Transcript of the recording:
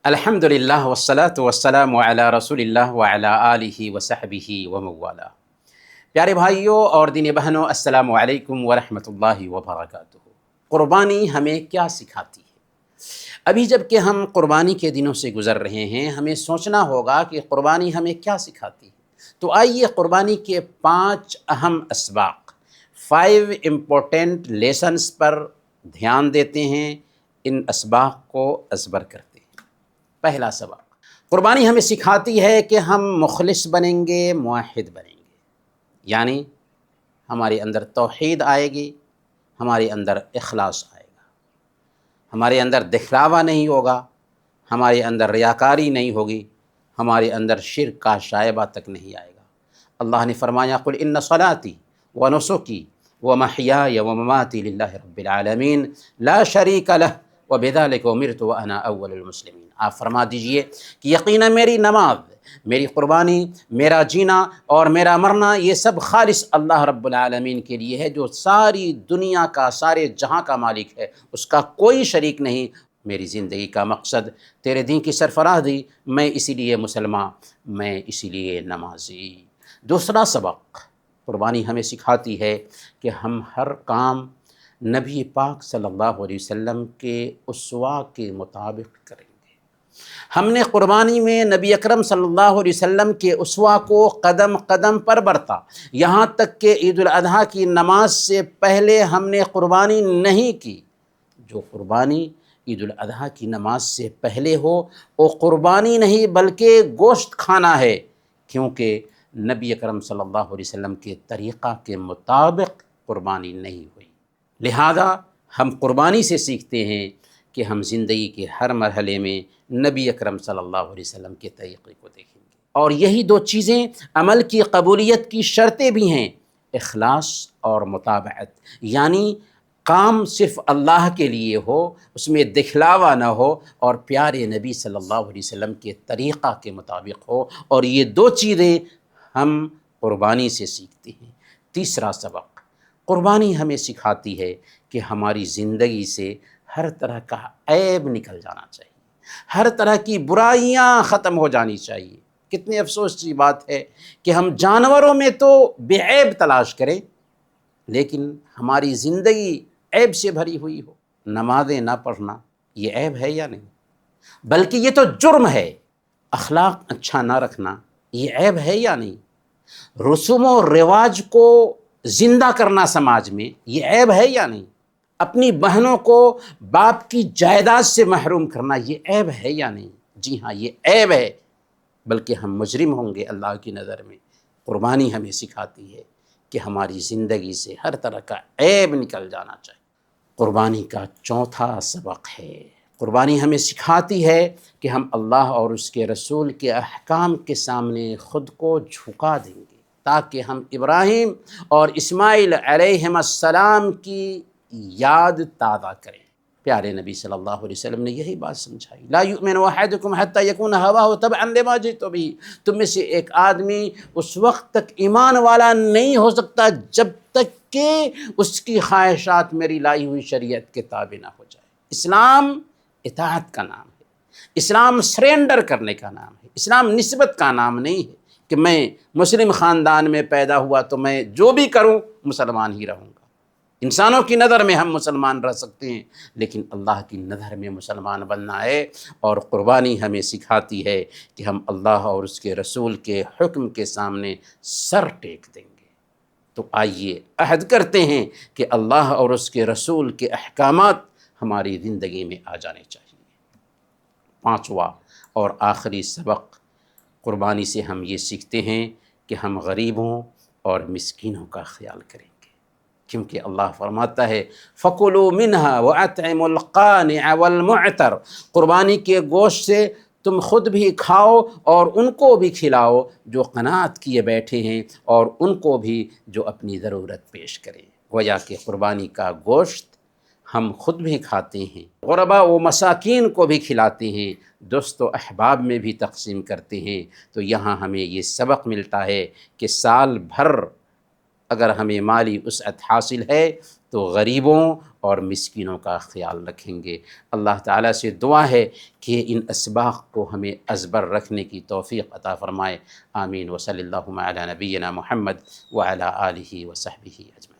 الحمدللہ والصلاۃ والسلام علی رسول اللہ وعلی آلہ وصحبہ وموالا۔ پیارے بھائیوں اور دینی بہنوں، السلام علیکم ورحمۃ اللہ وبرکاتہ۔ قربانی ہمیں کیا سکھاتی ہے؟ ابھی جب کہ ہم قربانی کے دنوں سے گزر رہے ہیں، ہمیں سوچنا ہوگا کہ قربانی ہمیں کیا سکھاتی ہے۔ تو آئیے قربانی کے 5 اہم اسباق، 5 امپورٹنٹ لیسنز پر دھیان دیتے ہیں، ان اسباق کو ازبر کرتے ہیں۔ پہلا سبق، قربانی ہمیں سکھاتی ہے کہ ہم مخلص بنیں گے، موحد بنیں گے، یعنی ہمارے اندر توحید آئے گی، ہمارے اندر اخلاص آئے گا، ہمارے اندر دکھلاوا نہیں ہوگا، ہمارے اندر ریاکاری نہیں ہوگی، ہمارے اندر شرک کا شائبہ تک نہیں آئے گا۔ اللہ نے فرمایا قل ان صلاتی ونسکی ومحیای ومماتی للہ رب العالمین لا شریک لہ وبذلک امرت وانا اول المسلمین۔ آپ فرما دیجئے کہ یقیناً میری نماز، میری قربانی، میرا جینا اور میرا مرنا یہ سب خالص اللہ رب العالمین کے لیے ہے، جو ساری دنیا کا، سارے جہاں کا مالک ہے، اس کا کوئی شریک نہیں۔ میری زندگی کا مقصد تیرے دین کی سرفرازی، میں اسی لیے مسلمان، میں اسی لیے نمازی۔ دوسرا سبق، قربانی ہمیں سکھاتی ہے کہ ہم ہر کام نبی پاک صلی اللہ علیہ وسلم کے اسوہ کے مطابق کریں گے۔ ہم نے قربانی میں نبی اکرم صلی اللہ علیہ وسلم کے اسوہ کو قدم قدم پر برتا، یہاں تک کہ عید الاضحیٰ کی نماز سے پہلے ہم نے قربانی نہیں کی۔ جو قربانی عید الاضحیٰ کی نماز سے پہلے ہو وہ قربانی نہیں بلکہ گوشت کھانا ہے، کیونکہ نبی اکرم صلی اللہ علیہ وسلم کے طریقہ کے مطابق قربانی نہیں ہوئی۔ لہذا ہم قربانی سے سیکھتے ہیں کہ ہم زندگی کے ہر مرحلے میں نبی اکرم صلی اللہ علیہ وسلم کے طریقے کو دیکھیں گے، اور یہی 2 چیزیں عمل کی قبولیت کی شرطیں بھی ہیں، اخلاص اور متابعت، یعنی کام صرف اللہ کے لیے ہو، اس میں دکھلاوا نہ ہو، اور پیارے نبی صلی اللہ علیہ وسلم کے طریقہ کے مطابق ہو، اور یہ 2 چیزیں ہم قربانی سے سیکھتے ہیں۔ تیسرا سبق، قربانی ہمیں سکھاتی ہے کہ ہماری زندگی سے ہر طرح کا عیب نکل جانا چاہیے، ہر طرح کی برائیاں ختم ہو جانی چاہیے۔ کتنے افسوس کی بات ہے کہ ہم جانوروں میں تو بے عیب تلاش کریں، لیکن ہماری زندگی عیب سے بھری ہوئی ہو۔ نمازیں نہ پڑھنا یہ عیب ہے یا نہیں؟ بلکہ یہ تو جرم ہے۔ اخلاق اچھا نہ رکھنا یہ عیب ہے یا نہیں؟ رسوم و رواج کو زندہ کرنا سماج میں یہ عیب ہے یا نہیں؟ اپنی بہنوں کو باپ کی جائیداد سے محروم کرنا یہ عیب ہے یا نہیں؟ جی ہاں، یہ عیب ہے، بلکہ ہم مجرم ہوں گے اللہ کی نظر میں۔ قربانی ہمیں سکھاتی ہے کہ ہماری زندگی سے ہر طرح کا عیب نکل جانا چاہیے۔ قربانی کا چوتھا سبق ہے، قربانی ہمیں سکھاتی ہے کہ ہم اللہ اور اس کے رسول کے احکام کے سامنے خود کو جھکا دیں گے، تاکہ ہم ابراہیم اور اسماعیل علیہ السلام کی یاد تازہ کریں۔ پیارے نبی صلی اللہ علیہ وسلم نے یہی بات سمجھائی، لا یؤمن احدکم حتی یکون ہواہ تبعا لما جئت بہ۔ تم میں سے ایک آدمی اس وقت تک ایمان والا نہیں ہو سکتا جب تک کہ اس کی خواہشات میری لائی ہوئی شریعت کے تابع نہ ہو جائے۔ اسلام اطاعت کا نام ہے، اسلام سرینڈر کرنے کا نام ہے، اسلام نسبت کا نام نہیں ہے کہ میں مسلم خاندان میں پیدا ہوا تو میں جو بھی کروں مسلمان ہی رہوں گا۔ انسانوں کی نظر میں ہم مسلمان رہ سکتے ہیں، لیکن اللہ کی نظر میں مسلمان بننا ہے، اور قربانی ہمیں سکھاتی ہے کہ ہم اللہ اور اس کے رسول کے حکم کے سامنے سر ٹیک دیں گے۔ تو آئیے عہد کرتے ہیں کہ اللہ اور اس کے رسول کے احکامات ہماری زندگی میں آ جانے چاہیے۔ 5واں اور آخری سبق، قربانی سے ہم یہ سیکھتے ہیں کہ ہم غریبوں اور مسکینوں کا خیال کریں گے، کیونکہ اللہ فرماتا ہے فَكُلُوا مِنْهَا وَأَطْعِمُوا الْقَانِعَ وَالْمُعْتَرَ۔ قربانی کے گوشت سے تم خود بھی کھاؤ اور ان کو بھی کھلاؤ جو قناعت کیے بیٹھے ہیں، اور ان کو بھی جو اپنی ضرورت پیش کریں۔ گویا کہ قربانی کا گوشت ہم خود بھی کھاتے ہیں، غرباء و مساکین کو بھی کھلاتے ہیں، دوست و احباب میں بھی تقسیم کرتے ہیں۔ تو یہاں ہمیں یہ سبق ملتا ہے کہ سال بھر اگر ہمیں مالی وسعت حاصل ہے تو غریبوں اور مسکینوں کا خیال رکھیں گے۔ اللہ تعالیٰ سے دعا ہے کہ ان اسباق کو ہمیں ازبر رکھنے کی توفیق عطا فرمائے۔ آمین۔ وصلی اللہ علی نبینا محمد وعلی آلہ وصحبہ اجمعین۔